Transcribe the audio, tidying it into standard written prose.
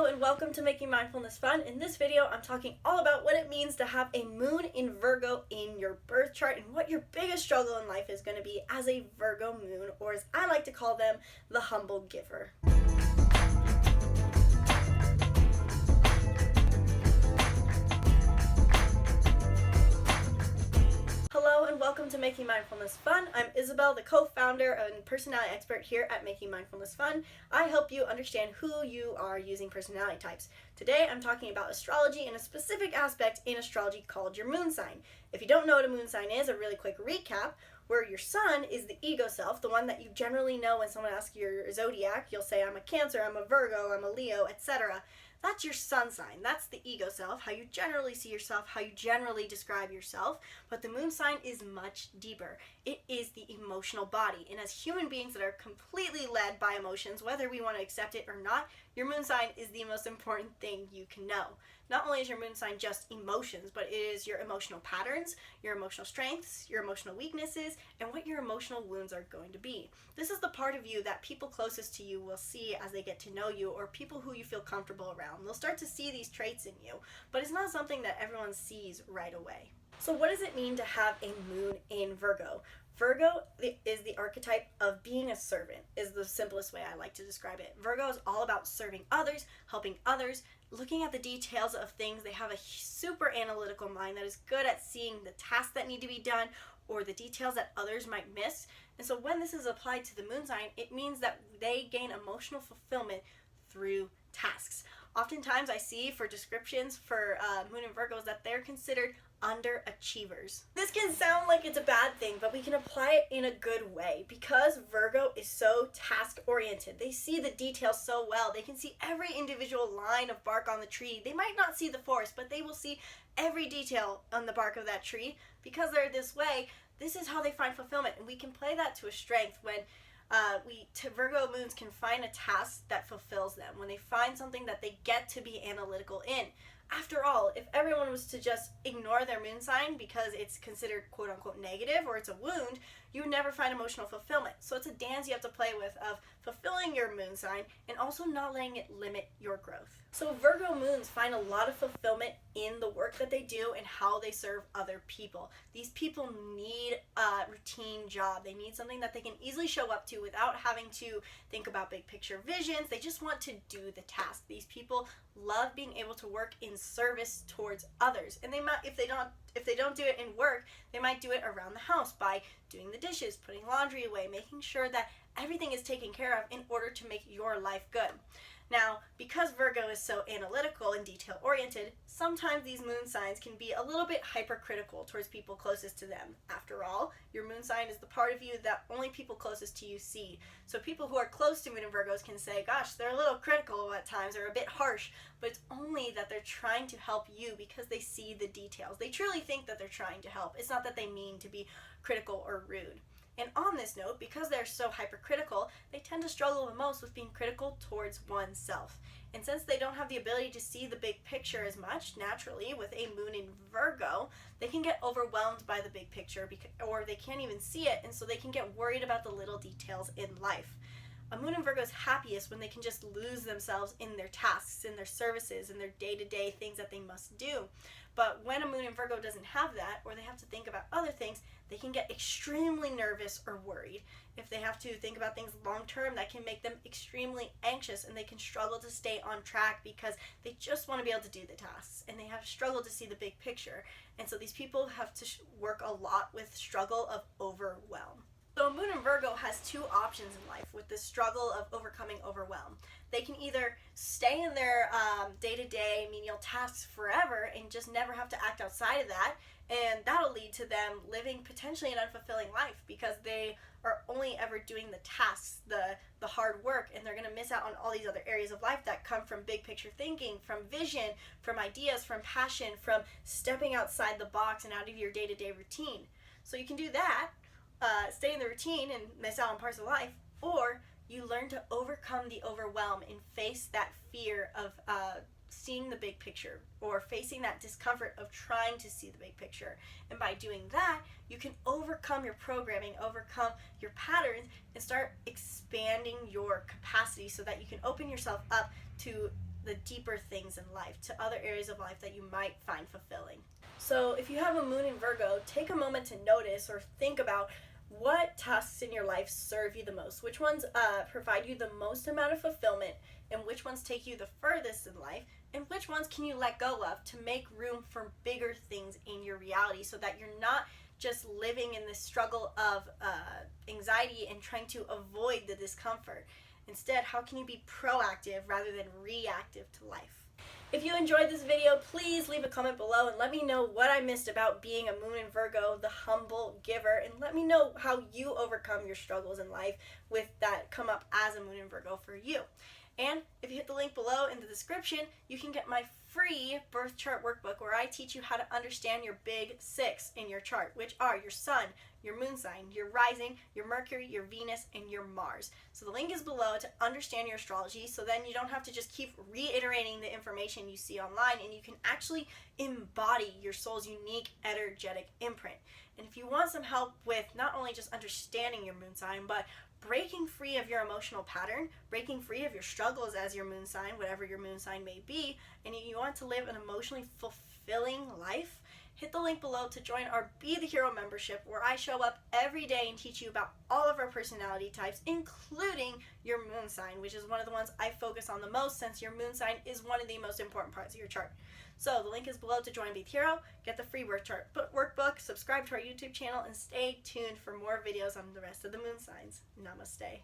and welcome to Making Mindfulness Fun. In this video, I'm talking all about what it means to have a moon in Virgo in your birth chart and what your biggest struggle in life is going to be as a Virgo moon, or as I like to call them, the humble giver. Hello and welcome to Making Mindfulness Fun. I'm Isabelle, the co-founder and personality expert here at Making Mindfulness Fun. I help you understand who you are using personality types. Today I'm talking about astrology and a specific aspect in astrology called your moon sign. If you don't know what a moon sign is, a really quick recap, where your sun is the ego self, the one that you generally know when someone asks your zodiac. You'll say, I'm a Cancer, I'm a Virgo, I'm a Leo, etc. That's your sun sign. That's the ego self, how you generally see yourself, how you generally describe yourself. But the moon sign is much deeper. It is the emotional body. And as human beings that are completely led by emotions, whether we want to accept it or not, your moon sign is the most important thing you can know. Not only is your moon sign just emotions, but it is your emotional patterns, your emotional strengths, your emotional weaknesses, and what your emotional wounds are going to be. This is the part of you that people closest to you will see as they get to know you, or people who you feel comfortable around. They'll start to see these traits in you, but it's not something that everyone sees right away. So what does it mean to have a moon in Virgo? Virgo is the archetype of being a servant, is the simplest way I like to describe it. Virgo is all about serving others, helping others, looking at the details of things. They have a super analytical mind that is good at seeing the tasks that need to be done or the details that others might miss. And so when this is applied to the moon sign, it means that they gain emotional fulfillment through tasks. Oftentimes I see for descriptions for Moon and Virgos that they're considered underachievers. This can sound like it's a bad thing, but we can apply it in a good way because Virgo is so task oriented. They see the details so well. They can see every individual line of bark on the tree. They might not see the forest, but they will see every detail on the bark of that tree. Because they're this way, this is how they find fulfillment, and we can play that to a strength when Virgo moons can find a task that fulfills them, when they find something that they get to be analytical in. After all, if everyone was to just ignore their moon sign because it's considered quote-unquote negative or it's a wound, you would never find emotional fulfillment. So it's a dance you have to play with of fulfilling your moon sign and also not letting it limit your growth. So Virgo moons find a lot of fulfillment in the work that they do and how they serve other people. These people need a routine job. They need something that they can easily show up to without having to think about big picture visions. They just want to do the task. These people love being able to work in service towards others. And they might, if they don't do it in work, they might do it around the house by doing the dishes, putting laundry away, making sure that everything is taken care of in order to make your life good. Now, because Virgo is so analytical and detail-oriented, sometimes these moon signs can be a little bit hypercritical towards people closest to them. After all, your moon sign is the part of you that only people closest to you see. So people who are close to Moon and Virgos can say, gosh, they're a little critical at times, or a bit harsh, but it's only that they're trying to help you because they see the details. They truly think that they're trying to help. It's not that they mean to be critical or rude. And on this note, because they're so hypercritical, they tend to struggle the most with being critical towards oneself. And since they don't have the ability to see the big picture as much, naturally, with a moon in Virgo, they can get overwhelmed by the big picture, or they can't even see it, and so they can get worried about the little details in life. A moon in Virgo is happiest when they can just lose themselves in their tasks, in their services, in their day-to-day things that they must do. But when a moon in Virgo doesn't have that, or they have to think about other things, they can get extremely nervous or worried. If they have to think about things long-term, that can make them extremely anxious, and they can struggle to stay on track because they just want to be able to do the tasks, and they have struggled to see the big picture. And so these people have to work a lot with struggle of overwhelm. So Moon in Virgo has two options in life with this struggle of overcoming overwhelm. They can either stay in their day-to-day menial tasks forever and just never have to act outside of that, and that'll lead to them living potentially an unfulfilling life because they are only ever doing the tasks, the hard work, and they're going to miss out on all these other areas of life that come from big picture thinking, from vision, from ideas, from passion, from stepping outside the box and out of your day-to-day routine. So you can do that, stay in the routine and miss out on parts of life, or you learn to overcome the overwhelm and face that fear of seeing the big picture, or facing that discomfort of trying to see the big picture. And by doing that, you can overcome your programming, overcome your patterns, and start expanding your capacity so that you can open yourself up to the deeper things in life, to other areas of life that you might find fulfilling. So if you have a moon in Virgo, take a moment to notice or think about what tasks in your life serve you the most, which ones provide you the most amount of fulfillment, and which ones take you the furthest in life, and which ones can you let go of to make room for bigger things in your reality, so that you're not just living in this struggle of anxiety and trying to avoid the discomfort. Instead, how can you be proactive rather than reactive to life? If you enjoyed this video, please leave a comment below and let me know what I missed about being a moon in Virgo, the humble giver, and let me know how you overcome your struggles in life with that come up as a moon in Virgo for you. And if you hit the link below in the description, you can get my free birth chart workbook where I teach you how to understand your big six in your chart, which are your sun, your moon sign, your rising, your Mercury, your Venus, and your Mars. So the link is below to understand your astrology, so then you don't have to just keep reiterating the information you see online, and you can actually embody your soul's unique energetic imprint. And if you want some help with not only just understanding your moon sign, but breaking free of your emotional pattern, breaking free of your struggles as your moon sign, whatever your moon sign may be, and you want to live an emotionally fulfilling life, hit the link below to join our Be the Hero membership, where I show up every day and teach you about all of our personality types, including your moon sign, which is one of the ones I focus on the most, since your moon sign is one of the most important parts of your chart. So the link is below to join Be the Hero, get the free birth chart workbook, subscribe to our YouTube channel, and stay tuned for more videos on the rest of the moon signs. Namaste.